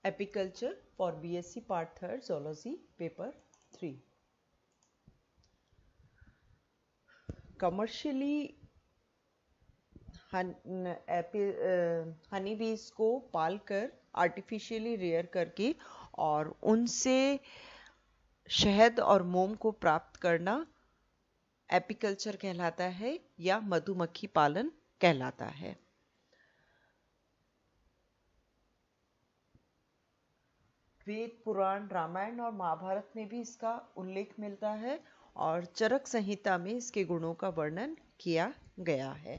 Apiculture for BSc Part 3rd Zoology Paper 3. Commercially Honey बीज को Palkar artificially rare करके और उनसे शहद और मोम को प्राप्त करना एपिकल्चर कहलाता है या मधुमक्खी पालन कहलाता है। वेद, पुराण, रामायण और महाभारत में भी इसका उल्लेख मिलता है और चरक संहिता में इसके गुणों का वर्णन किया गया है।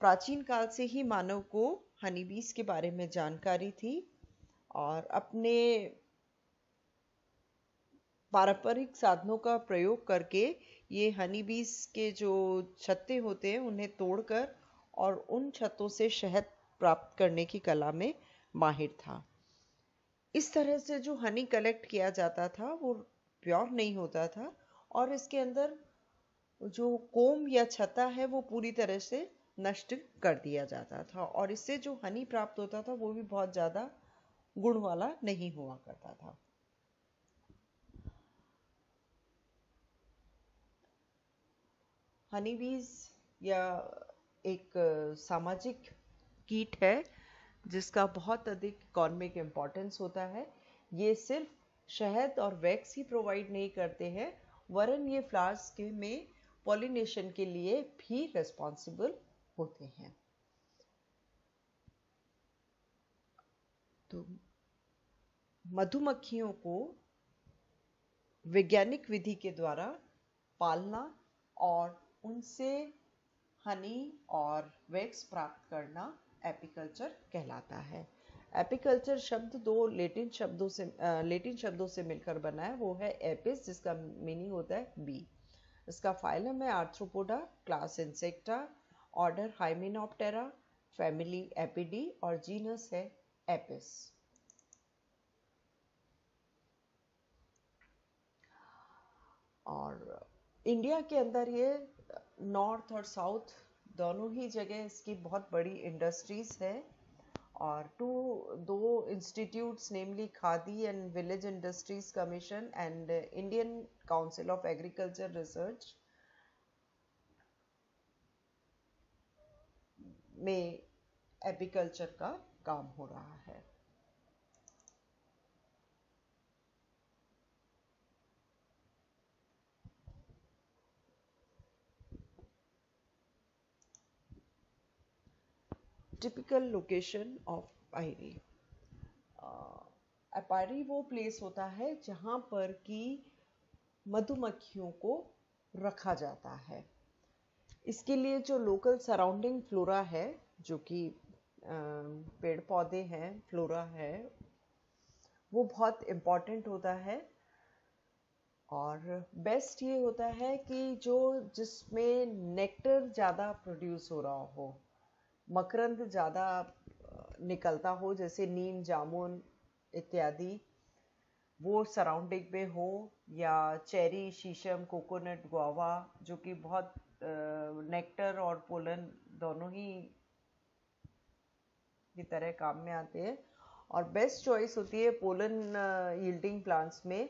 प्राचीन काल से ही मानव को हनी बीज के बारे में जानकारी थी और अपने पारंपरिक साधनों का प्रयोग करके ये हनी बीज के जो छत्ते होते हैं उन्हें तोड़कर और उन छत्तों से शहद प्राप्त करने की कला में माहिर था। इस तरह से जो हनी कलेक्ट किया जाता था वो प्योर नहीं होता था और इसके अंदर जो कोम या छत्ता है वो पूरी तरह से नष्ट कर दिया जाता था और इससे जो हनी प्राप्त होता था वो भी बहुत ज़्यादा गुण वाला नहीं हुआ करता था। हनी बीज या एक सामाजिक कीट है जिसका बहुत अधिक इकोनॉमिक इम्पोर्टेंस होता है। ये सिर्फ शहद और वैक्स ही प्रोवाइड नहीं करते हैं वरन ये फ्लावर्स के में पॉलिनेशन के लिए भी रिस्पॉन्सिबल होते हैं। तो मधुमक्खियों को वैज्ञानिक विधि के द्वारा पालना और उनसे हनी और वैक्स प्राप्त करना एपिकल्चर कहलाता है। एपिकल्चर शब्द दो लेटिन शब्दों से मिलकर बना है। वो है एपिस जिसका मीनिंग होता है बी। इसका फाइलम है Arthropoda, class Insecta, order Hymenoptera, family Apidae और जीनस है एपिस। और इंडिया के अंदर ये नॉर्थ और साउथ दोनों ही जगह इसकी बहुत बड़ी इंडस्ट्रीज है और दो institutes namely Khadi and village industries commission and Indian council of agriculture research में एपिकल्चर का काम हो रहा है। Typical location of apiary. Apiary वो प्लेस होता है जहाँ पर कि मधुमक्खियों को रखा जाता है। इसके लिए जो लोकल सराउंडिंग फ्लोरा है जो कि पेड़ पौधे हैं, फ्लोरा है, वो बहुत इम्पॉर्टेंट होता है और बेस्ट ये होता है कि जिसमें नेक्टर ज़्यादा प्रोड्यूस हो रहा हो, मकरंद ज़्यादा निकलता हो, जैसे नीम, जामुन इत्यादि वो सराउंडिंग में हो, या चेरी, शीशम, कोकोनट, गुआवा जो कि बहुत नेक्टर और पोलन दोनों ही की तरह काम में आते हैं। और बेस्ट चॉइस होती है पोलन यील्डिंग प्लांट्स में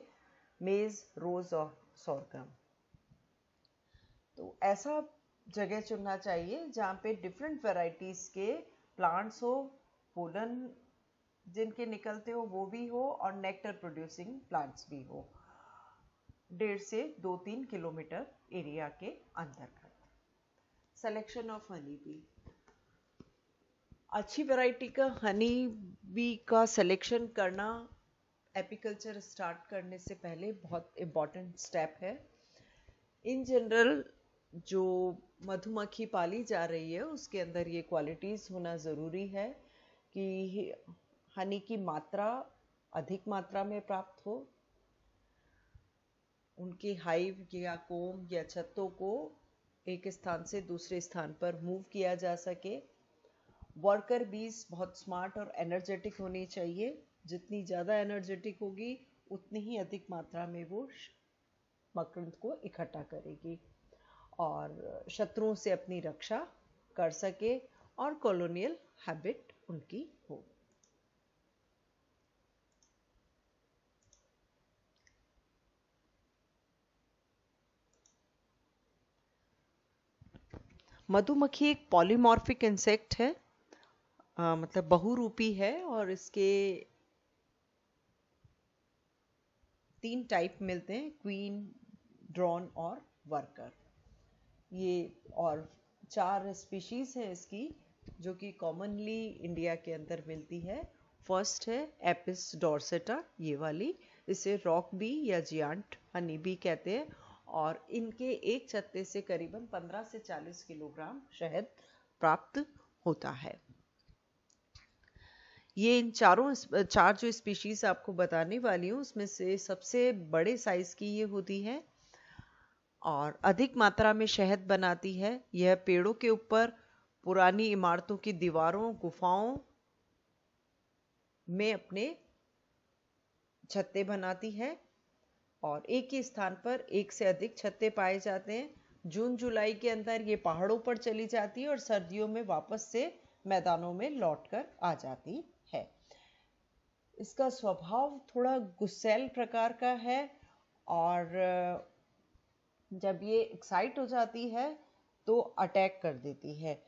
मेज, रोज और सोरगम। तो ऐसा जगह चुनना चाहिए जहाँ पे डिफरेंट वैरायटीज के प्लांट्स हो, पोलन जिनके निकलते हो वो भी हो और नेक्टर प्रोड्यूसिंग प्लांट्स भी हो, 1.5 से 2-3 किलोमीटर एरिया के अंतर्गत। Selection of honey bee. अच्छी वैरायटी का हनी बी का सिलेक्शन करना एपिकल्चर स्टार्ट करने से पहले बहुत इम्पॉर्टेंट स्टेप है। इन जनरल जो मधुमक्खी पाली जा रही है उसके अंदर ये क्वालिटीज़ होना ज़रूरी है कि हनी की मात्रा अधिक मात्रा में प्राप्त हो, उनके हाइव या कोम या छत्तों को एक स्थान से दूसरे स्थान पर मूव किया जा सके। वर्कर बीज बहुत स्मार्ट और एनर्जेटिक होनी चाहिए। जितनी ज़्यादा एनर्जेटिक होगी उतनी ही अधिक मात्रा में वो मकरंद को इकट्ठा करेगी और शत्रुओं से अपनी रक्षा कर सके और कॉलोनियल हैबिट उनकी हो। मधुमक्खी एक पॉलीमॉर्फिक इंसेक्ट है, मतलब बहुरूपी है, और इसके 3 टाइप मिलते हैं, क्वीन, ड्रोन और वर्कर। ये और 4 स्पीशीज है इसकी जो कि कॉमनली इंडिया के अंदर मिलती है। फर्स्ट है एपिस डॉर्सेटा, ये वाली, इसे रॉक बी या जियांट हनी बी कहते हैं, और इनके एक छत्ते से करीबन 15 से 40 किलोग्राम शहद प्राप्त होता है। ये इन चार जो स्पीशीज आपको बताने वाली हूँ उसमें से सबसे बड़े साइज की ये होती है और अधिक मात्रा में शहद बनाती है। यह पेड़ों के ऊपर, पुरानी इमारतों की दीवारों, गुफाओं में अपने छत्ते बनाती है और एक ही स्थान पर एक से अधिक छत्ते पाए जाते हैं। जून जुलाई के अंदर ये पहाड़ों पर चली जाती है और सर्दियों में वापस से मैदानों में लौटकर आ जाती है। इसका स्वभाव थोड़ा गुस्सैल प्रकार का है और जब ये एक्साइट हो जाती है तो अटैक कर देती है।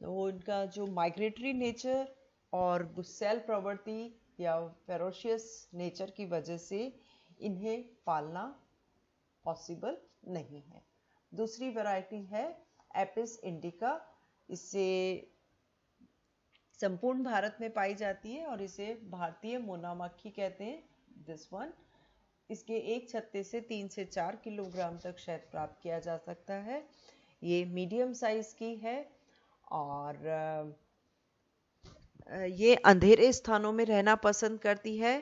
वो इनका जो माइग्रेटरी नेचर और गुस्सैल प्रवृत्ति या फेरोशियस नेचर की वजह से इन्हें पालना पॉसिबल नहीं है। दूसरी वैरायटी है एपिस इंडिका। इसे संपूर्ण भारत में पाई जाती है और इसे भारतीय मोना मक्खी कहते हैं, दिस वन। इसके एक छत्ते से 3 से 4 किलोग्राम तक शहद प्राप्त किया जा सकता है। ये मीडियम साइज की है और ये अंधेरे स्थानों में रहना पसंद करती है।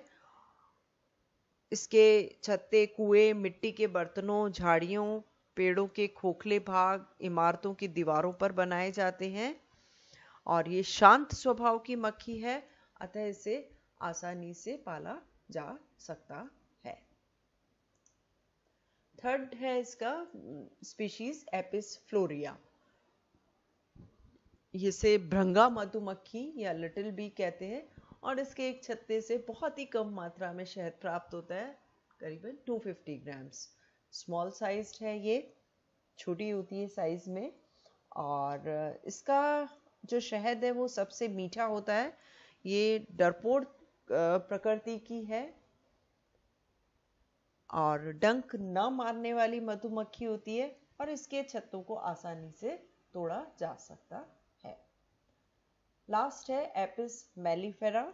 इसके छत्ते कुएं, मिट्टी के बर्तनों, झाड़ियों, पेड़ों के खोखले भाग, इमारतों की दीवारों पर बनाए जाते हैं और ये शांत स्वभाव की मक्खी है, अतः इसे आसानी से पाला जा सकता है। थर्ड है इसका स्पीशीज एपिस फ्लोरिया। इसे भृंगा मधुमक्खी या लिटिल बी कहते हैं और इसके एक छत्ते से बहुत ही कम मात्रा में शहद प्राप्त होता है, करीबन 250 ग्राम्स। स्मॉल साइज्ड है, ये छोटी होती है साइज में और इसका जो शहद है वो सबसे मीठा होता है। ये डरपोक प्रकृति की है और डंक न मारने वाली मधुमक्खी होती है और इसके छत्तों को आसानी से तोड़ा जा सकता है। लास्ट है एपिस मेलिफेरा।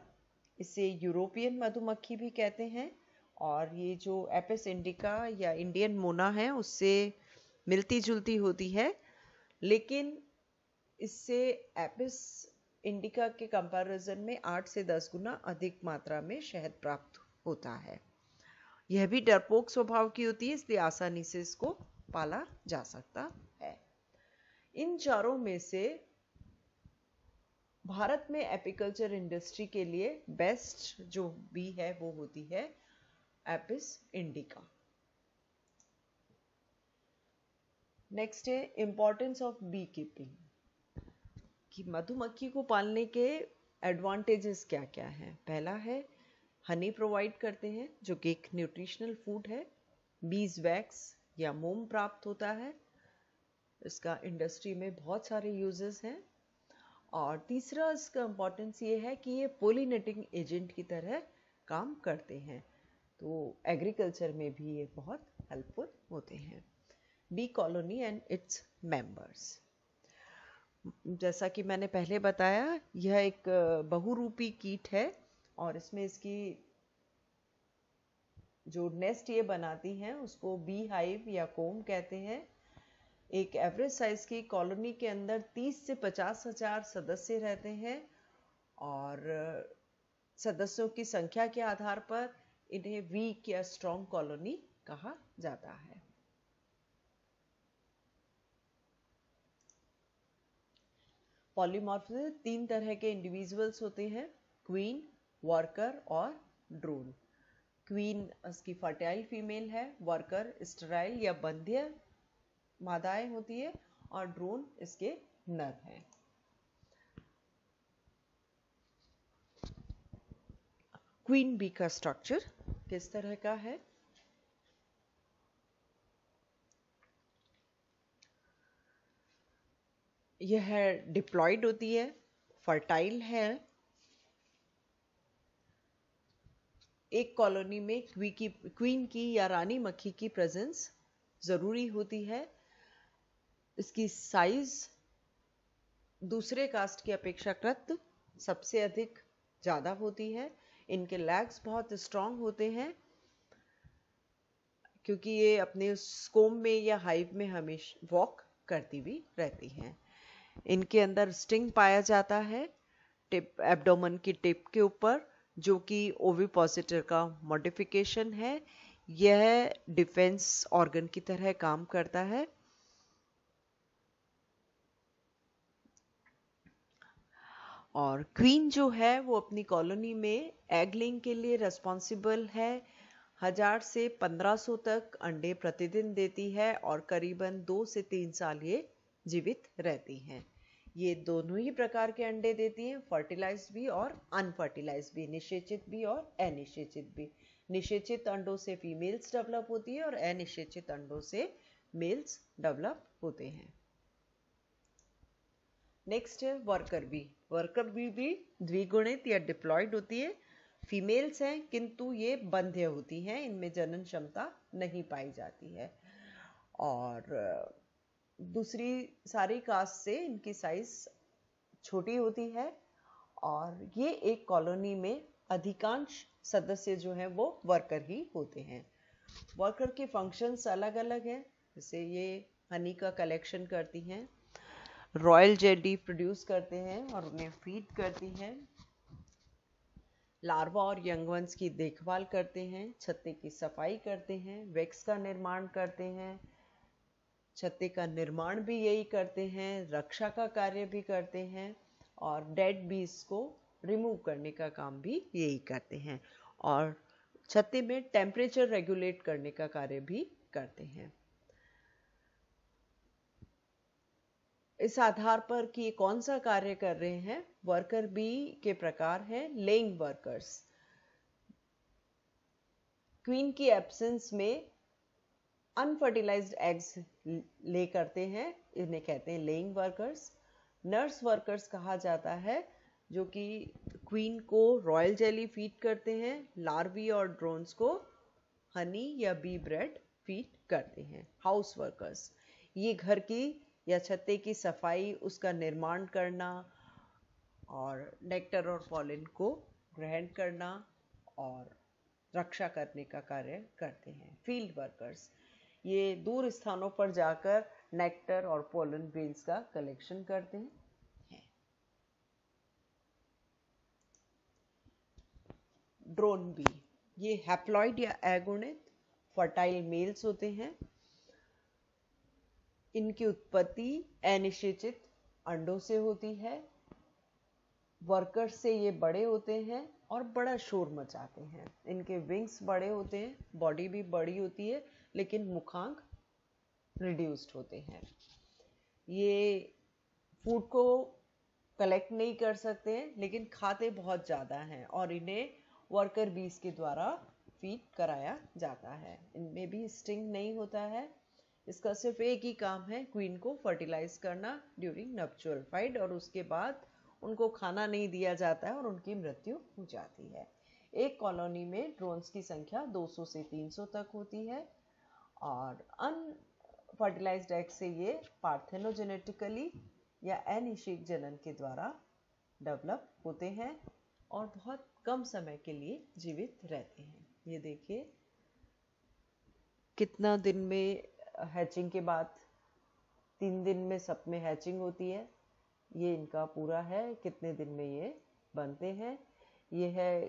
इसे यूरोपियन मधुमक्खी भी कहते हैं और ये जो एपिस इंडिका या इंडियन मोना है उससे मिलती जुलती होती है, लेकिन इससे एपिस इंडिका के कंपैरिजन में 8 से 10 गुना अधिक मात्रा में शहद प्राप्त होता है। यह भी डरपोक स्वभाव की होती है, इसलिए आसानी से इसको पाला जा सकता है। इन चारों में से भारत में एपिकल्चर इंडस्ट्री के लिए बेस्ट जो बी है वो होती है एपिस इंडिका। नेक्स्ट है इंपॉर्टेंस ऑफ बी कीपिंग, कि मधुमक्खी को पालने के एडवांटेजेस क्या क्या हैं। पहला है हनी प्रोवाइड करते हैं जो कि एक न्यूट्रिशनल फूड है। बीज वैक्स या मोम प्राप्त होता है, इसका इंडस्ट्री में बहुत सारे यूजेस हैं। और तीसरा इसका इम्पोर्टेंस ये है कि ये पोलिनेटिंग एजेंट की तरह काम करते हैं, तो एग्रीकल्चर में भी ये बहुत हेल्पफुल होते हैं। Bee colony and its members, जैसा कि मैंने पहले बताया, यह एक बहुरूपी कीट है और इसमें इसकी जो नेस्ट ये बनाती हैं उसको बी हाइव या कोम कहते हैं। एक एवरेज साइज की कॉलोनी के अंदर 30 से 50 हजार सदस्य रहते हैं और सदस्यों की संख्या के आधार पर इन्हें वीक या स्ट्रॉन्ग कॉलोनी कहा जाता है। पॉलीमॉर्फिज्म 3 तरह के इंडिविजुअल्स होते हैं, क्वीन, वर्कर और ड्रोन। क्वीन इसकी फर्टाइल फीमेल है, वर्कर स्टेराइल या बंध्य मादाएं होती है और ड्रोन इसके नर हैं। क्वीन बी का स्ट्रक्चर किस तरह का है? यह डिप्लॉयड होती है, फर्टाइल है। एक कॉलोनी में क्वीन की या रानी मक्खी की प्रेजेंस जरूरी होती है। इसकी साइज दूसरे कास्ट की अपेक्षाकृत सबसे अधिक ज्यादा होती है। इनके लेग्स बहुत स्ट्रांग होते हैं क्योंकि ये अपने स्कोम में या हाइव में हमेशा वॉक करती भी रहती हैं। इनके अंदर स्टिंग पाया जाता है टिप, एब्डोमेन की टिप के ऊपर, जो कि ओविपोसिटर का मॉडिफिकेशन है। यह डिफेंस ऑर्गन की तरह काम करता है। और क्वीन जो है वो अपनी कॉलोनी में एग लेइंग के लिए रिस्पॉन्सिबल है। 1000 से 1500 तक अंडे प्रतिदिन देती है और करीबन 2 से 3 साल ये जीवित रहती हैं। ये दोनों ही प्रकार के अंडे देती हैं, फर्टिलाइज्ड भी और अनफर्टिलाइज्ड भी, निषेचित भी और अनिषेचित भी। निषेचित अंडों से फीमेल्स डेवलप होती है और अनिषेचित अंडों से मेल्स डेवलप होते हैं। नेक्स्ट है वर्कर बी। वर्कर बी भी द्विगुणित या डिप्लॉयड होती है। फीमेल्स हैं किंतु ये बंध्य होती हैं, इनमें जनन क्षमता नहीं पाई जाती है। और दूसरी सारी कास्ट से इनकी साइज छोटी होती है। और ये एक कॉलोनी में अधिकांश सदस्य जो हैं वो वर्कर ही होते हैं। वर्कर के फंक्शंस अलग अलग हैं, जैसे ये हनी का कलेक्शन करती हैं, रॉयल जेली प्रोड्यूस करते हैं और उन्हें फीड करती हैं, लार्वा और यंग वंस की देखभाल करते हैं, छत्ते की सफाई करते हैं, वैक्स का निर्माण करते हैं, छत्ते का निर्माण भी यही करते हैं, रक्षा का कार्य भी करते हैं और डेड बीज को रिमूव करने का काम भी यही करते हैं और छत्ते में टेम्परेचर रेगुलेट करने का कार्य भी करते हैं। इस आधार पर कि ये कौन सा कार्य कर रहे हैं, वर्कर बी के प्रकार हैं लेइंग वर्कर्स। क्वीन की एब्सेंस में अनफर्टिलाइज्ड एग्स ले करते हैं, इन्हें कहते हैं लेइंग वर्कर्स। नर्स वर्कर्स कहा जाता है जो कि क्वीन को रॉयल जेली फीड करते हैं, लार्वी और ड्रोन्स को हनी या बी ब्रेड फीड करते हैं। हाउस वर्कर्स ये घर की या छत्ते की सफाई, उसका निर्माण करना और नेक्टर और पॉलिन को ग्रहण करना और रक्षा करने का कार्य करते हैं। फील्ड वर्कर्स ये दूर स्थानों पर जाकर नेक्टर और पोलन ग्रेन्स का कलेक्शन करते हैं। ड्रोन बी ये हैप्लॉइड या अगुणित फर्टाइल मेल्स होते हैं। इनकी उत्पत्ति अनिषेचित अंडों से होती है। वर्कर्स से ये बड़े होते हैं और बड़ा शोर मचाते हैं। इनके विंग्स बड़े होते हैं, बॉडी भी बड़ी होती है, लेकिन मुखांक रिड्यूस्ड होते हैं। ये फूड को कलेक्ट नहीं कर सकते हैं, लेकिन खाते बहुत ज़्यादा हैं और इन्हें वर्कर बीज के द्वारा फीड कराया जाता है। इनमें भी स्टिंग नहीं होता है। इसका सिर्फ एक ही काम है, क्वीन को फर्टिलाइज करना ड्यूरिंग नप्चुअल फाइट, और उसके बाद उनको खाना नहीं दिया जाता है और उनकी मृत्यु हो जाती है। एक कॉलोनी में ड्रोन्स की संख्या 200 से 300 तक होती है और अनफर्टिलाइज्ड एग से ये पार्थेनोजेनेटिकली या अनिषेक जनन के द्वारा डेवलप होते हैं और बहुत कम समय के लिए जीवित रहते हैं। ये देखिए कितना दिन में हैचिंग के बाद 3 दिन में सब में हैचिंग होती है। ये इनका पूरा है, कितने दिन में ये बनते हैं। ये है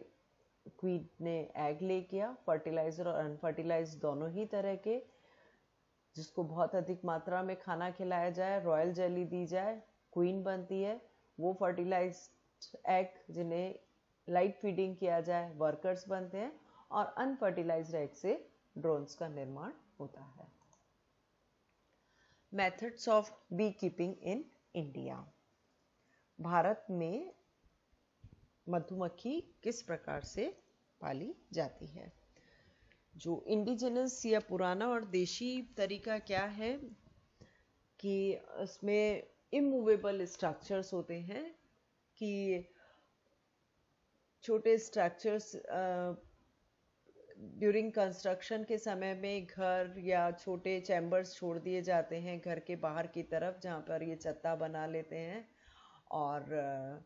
क्वीन ने एग ले किया, फर्टिलाइजर और अनफर्टिलाइज दोनों ही तरह के, जिसको बहुत अधिक मात्रा में खाना खिलाया जाए, रॉयल जेली दी जाए, क्वीन बनती है। वो फर्टिलाइज्ड एग जिन्हें लाइट फीडिंग किया जाए, वर्कर्स बनते हैं और अनफर्टिलाइज्ड एग से ड्रोन्स का निर्माण होता है। Methods of bee keeping in India. भारत में मधुमक्खी किस प्रकार से पाली जाती है? जो इंडिजिनस या पुराना और देशी तरीका क्या है कि इसमें इमूवेबल स्ट्रक्चर्स होते हैं कि छोटे स्ट्रक्चर्स ड्यूरिंग कंस्ट्रक्शन के समय में घर या छोटे चैम्बर्स छोड़ दिए जाते हैं घर के बाहर की तरफ, जहाँ पर ये छत्ता बना लेते हैं। और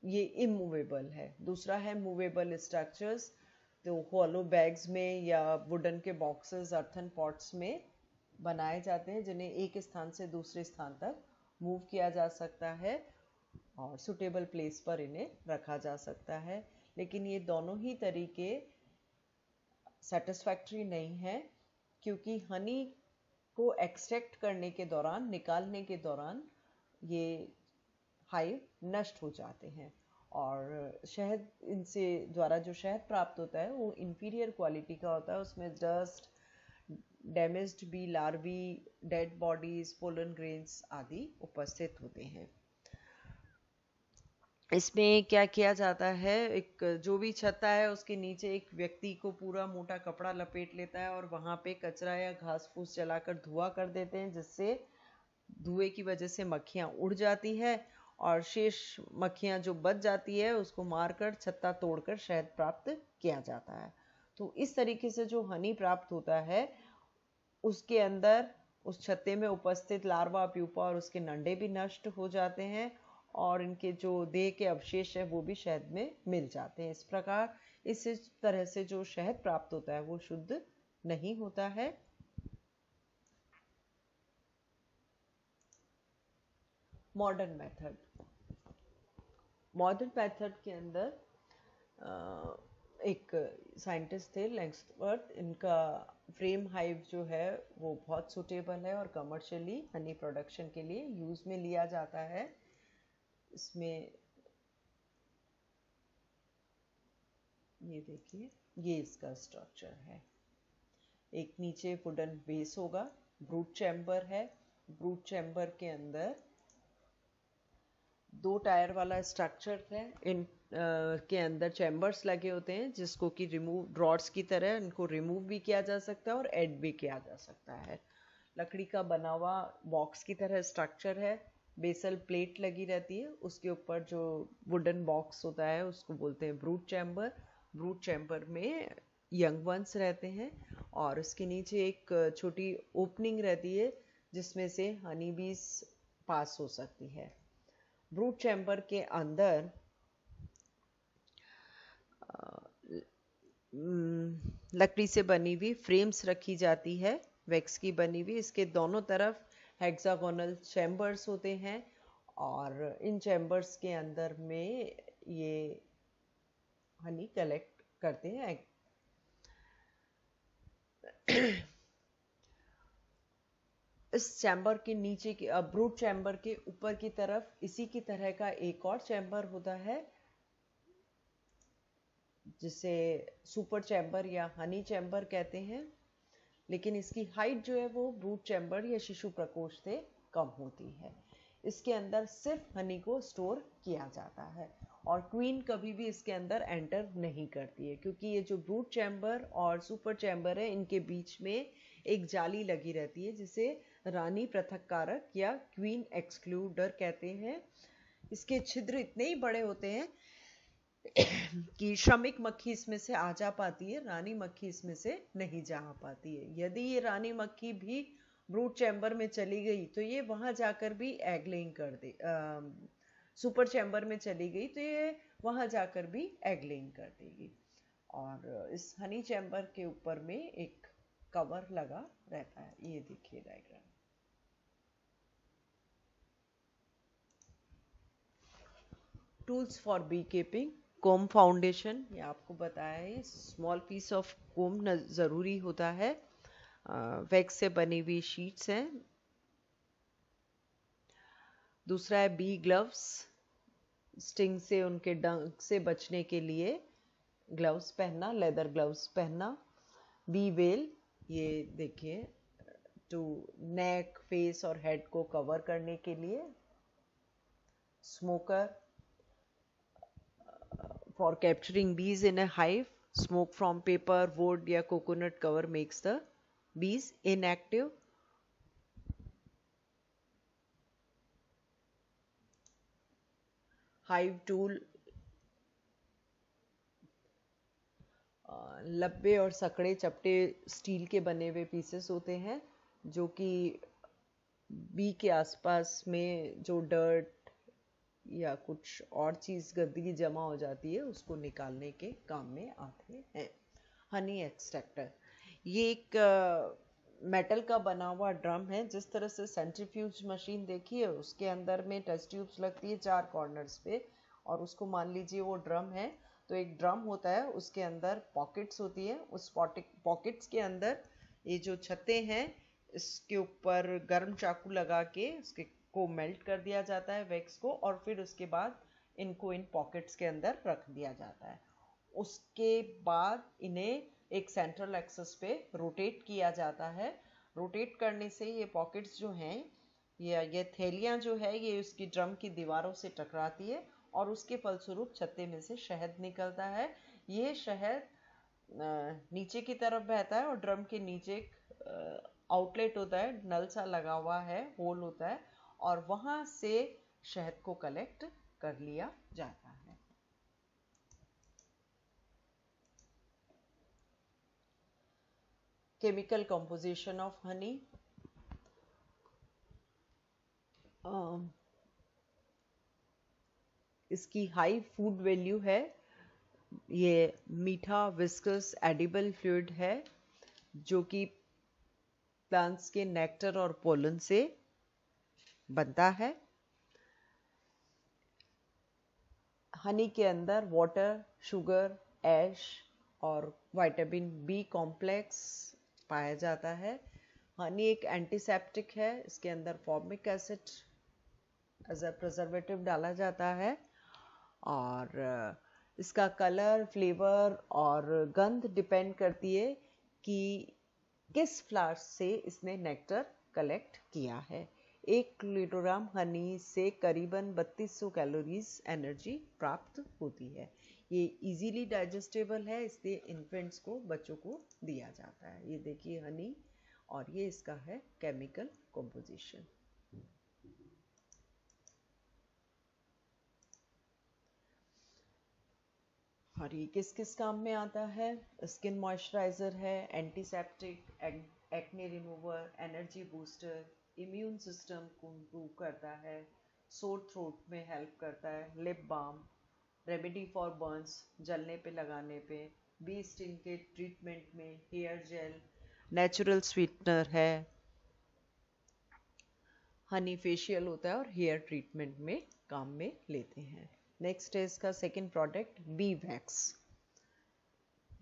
ये इमूवेबल है। दूसरा है मूवेबल स्ट्रक्चर्स, तो हॉलो बैग्स में या वुडन के बॉक्सेस, अर्थन पॉट्स में बनाए जाते हैं, जिन्हें एक स्थान से दूसरे स्थान तक मूव किया जा सकता है और सुटेबल प्लेस पर इन्हें रखा जा सकता है। लेकिन ये दोनों ही तरीके सेटिस्फैक्ट्री नहीं है, क्योंकि हनी को एक्सट्रैक्ट करने के दौरान, निकालने के दौरान ये हाइव नष्ट हो जाते हैं और शहद इनसे द्वारा जो शहद प्राप्त होता है वो इंफीरियर क्वालिटी का होता है। उसमें dust, damaged bee larvae, dead bodies, pollen grains आदि उपस्थित होते हैं। इसमें क्या किया जाता है, एक जो भी छत्ता है उसके नीचे एक व्यक्ति को पूरा मोटा कपड़ा लपेट लेता है और वहां पे कचरा या घास फूस जलाकर धुआं कर देते हैं, जिससे धुएं की वजह से मक्खियां उड़ जाती है और शेष मक्खियां जो बच जाती है उसको मारकर, छत्ता तोड़कर शहद प्राप्त किया जाता है। तो इस तरीके से जो हनी प्राप्त होता है उसके अंदर उस छत्ते में उपस्थित लार्वा, प्यूपा और उसके नंडे भी नष्ट हो जाते हैं और इनके जो देह के अवशेष है वो भी शहद में मिल जाते हैं। इस प्रकार इस तरह से जो शहद प्राप्त होता है वो शुद्ध नहीं होता है। मॉडर्न मेथड, मॉडर्न मेथड के अंदर एक साइंटिस्ट थे लैंग्सवर्थ, इनका फ्रेम हाइव जो है वो बहुत सुटेबल है और कमर्शियली हनी प्रोडक्शन के लिए यूज में लिया जाता है। इसमें ये देखिए, ये इसका स्ट्रक्चर है। एक नीचे वुडन बेस होगा, ब्रूट चैम्बर है, ब्रूट चैम्बर के अंदर 2 टायर वाला स्ट्रक्चर है। इन के अंदर चैम्बर्स लगे होते हैं जिसको कि रिमूव रॉड्स की तरह इनको रिमूव भी किया जा सकता है और ऐड भी किया जा सकता है। लकड़ी का बना हुआ बॉक्स की तरह स्ट्रक्चर है, बेसल प्लेट लगी रहती है, उसके ऊपर जो वुडन बॉक्स होता है उसको बोलते हैं ब्रूट चैम्बर। ब्रूट चैम्बर में यंग वंस रहते हैं और उसके नीचे एक छोटी ओपनिंग रहती है जिसमें से हनी बीज पास हो सकती है। ब्रूट चैम्बर के अंदर लकड़ी से बनी हुई फ्रेम्स रखी जाती है, वैक्स की बनी हुई। इसके दोनों तरफ हेक्सागोनल चैम्बर्स होते हैं और इन चैम्बर्स के अंदर में ये हनी कलेक्ट करते हैं। इस चैम्बर के नीचे की ब्रूट चैम्बर के ऊपर की तरफ इसी की तरह का एक और चैम्बर होता है जिसे सुपर चैम्बर या हनी चैम्बर कहते हैं, लेकिन इसकी हाइट जो है वो ब्रूट चैम्बर या शिशु प्रकोष्ठ से कम होती है। इसके अंदर सिर्फ हनी को स्टोर किया जाता है और क्वीन कभी भी इसके अंदर एंटर नहीं करती है, क्योंकि ये जो ब्रूट चैम्बर और सुपर चैम्बर है इनके बीच में एक जाली लगी रहती है जिसे रानी पृथक्कारक या क्वीन एक्सक्लूडर कहते हैं। इसके छिद्र इतने ही बड़े होते हैं कि श्रमिक मक्खी इसमें से आ जा पाती है, रानी मक्खी इसमें से नहीं जा पाती है। यदि ये रानी मक्खी भी ब्रूट चैम्बर में चली गई तो ये वहां जाकर भी एग लेइंग कर दे, सुपर चैम्बर में चली गई तो ये वहां जाकर भी एग लेइंग कर देगी। और इस हनी चैम्बर के ऊपर में एक कवर लगा रहता है, ये देखिए diagram. Tools for bee keeping, comb foundation, ये आपको बताया है, स्मॉल पीस ऑफ कोम जरूरी होता है। वैक्स से बनी हुई शीट्स हैं। दूसरा है बी ग्लव्स, स्टिंग से, उनके डंक से बचने के लिए ग्लव्स पहनना, लेदर ग्लव्स पहनना। बी वेल, ये देखिए टू नेक, फेस और हेड को कवर करने के लिए। Smoker, for capturing bees in a hive. Smoke from paper, wood या coconut cover makes the bees inactive. Hive tool लब्बे और सकड़े चपटे स्टील के बने हुए पीसेस होते हैं, जो कि बी के आसपास में जो डर्ट या कुछ और चीज़ गंदगी जमा हो जाती है उसको निकालने के काम में आते हैं। हनी एक्सट्रैक्टर, ये एक मेटल का बना हुआ ड्रम है। जिस तरह से सेंट्रीफ्यूज मशीन देखी है, उसके अंदर में टेस्ट ट्यूब्स लगती है 4 कॉर्नर्स पे, और उसको मान लीजिए वो ड्रम है, तो एक ड्रम होता है, उसके अंदर पॉकेट्स होती है। उस पॉकेट्स के अंदर ये जो छत्ते हैं, इसके ऊपर गर्म चाकू लगा के उसके को मेल्ट कर दिया जाता है वैक्स को, और फिर उसके बाद इनको इन पॉकेट्स के अंदर रख दिया जाता है। उसके बाद इन्हें एक सेंट्रल एक्सिस पे रोटेट किया जाता है। रोटेट करने से ये पॉकेट्स जो हैं, ये थैलियाँ जो है, ये उसकी ड्रम की दीवारों से टकराती है और उसके फलस्वरूप छत्ते में से शहद निकलता है। ये शहद नीचे की तरफ बहता है और ड्रम के नीचे एक आउटलेट होता है, नल सा लगा हुआ है, होल होता है, और वहां से शहद को कलेक्ट कर लिया जाता है। केमिकल कंपोजिशन ऑफ हनी, इसकी हाई फूड वैल्यू है। ये मीठा विस्कस एडिबल फ्लूइड है, जो कि प्लांट्स के नेक्टर और पोलन से बनता है। हनी के अंदर वाटर, शुगर, ऐश और विटामिन बी कॉम्प्लेक्स पाया जाता है। हनी एक एंटीसेप्टिक है, इसके अंदर formic acid as a preservative डाला जाता है, और इसका कलर, फ्लेवर और गंध डिपेंड करती है कि किस फ्लावर से इसने नेक्टर कलेक्ट किया है। 1 किलोग्राम हनी से करीबन 3200 कैलोरीज एनर्जी प्राप्त होती है। ये इजीली डाइजेस्टेबल है, इसलिए इन्फेंट्स को, बच्चों को दिया जाता है। ये देखिए हनी, और ये इसका है केमिकल कंपोजिशन। और ये किस किस काम में आता है? स्किन मॉइस्चराइजर है, antiseptic, acne remover, energy booster, immune system को इम्प्रूव करता है, सोर थ्रोट में हेल्प करता है, lip balm, remedy for burns, जलने पे लगाने पे, बी स्टिंग के ट्रीटमेंट में, हेयर जेल, नेचुरल स्वीटनर है। हनी फेशियल होता है और हेयर ट्रीटमेंट में काम में लेते हैं। नेक्स्ट है इसका second product, B wax.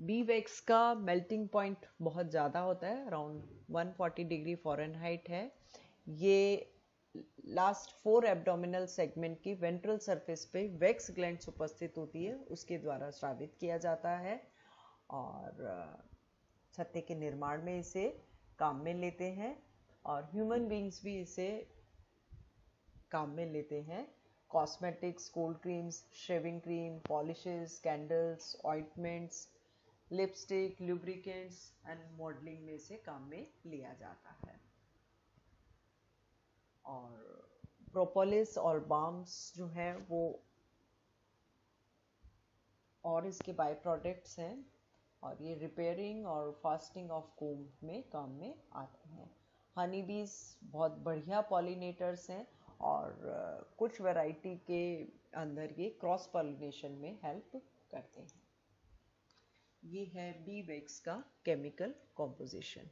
B wax का मेल्टिंग पॉइंट बहुत ज़्यादा होता है, अराउंड 140 डिग्री फ़ारेनहाइट है। ये लास्ट 4 एब्डोमिनल सेगमेंट की वेंट्रल सरफेस पे वैक्स ग्लैंड्स उपस्थित होती है, उसके द्वारा स्रावित किया जाता है, और छत्ते के निर्माण में इसे काम में लेते हैं, और ह्यूमन बींग्स भी इसे काम में लेते हैं। Cosmetics, cold creams, shaving cream, polishes, candles, ointments, lipstick, lubricants and modelling में से काम में लिया जाता है। और प्रोपोलिस और बाम्स जो हैं वो और इसके बाय प्रोडक्ट्स हैं, और ये रिपेयरिंग और फास्टिंग ऑफ कोम में काम में आते हैं। हनी बीज बहुत बढ़िया पॉलिनेटर्स हैं, और कुछ वैरायटी के अंदर ये क्रॉस पॉलिनेशन में हेल्प करते हैं। ये है बी वैक्स का केमिकल कॉम्पोजिशन।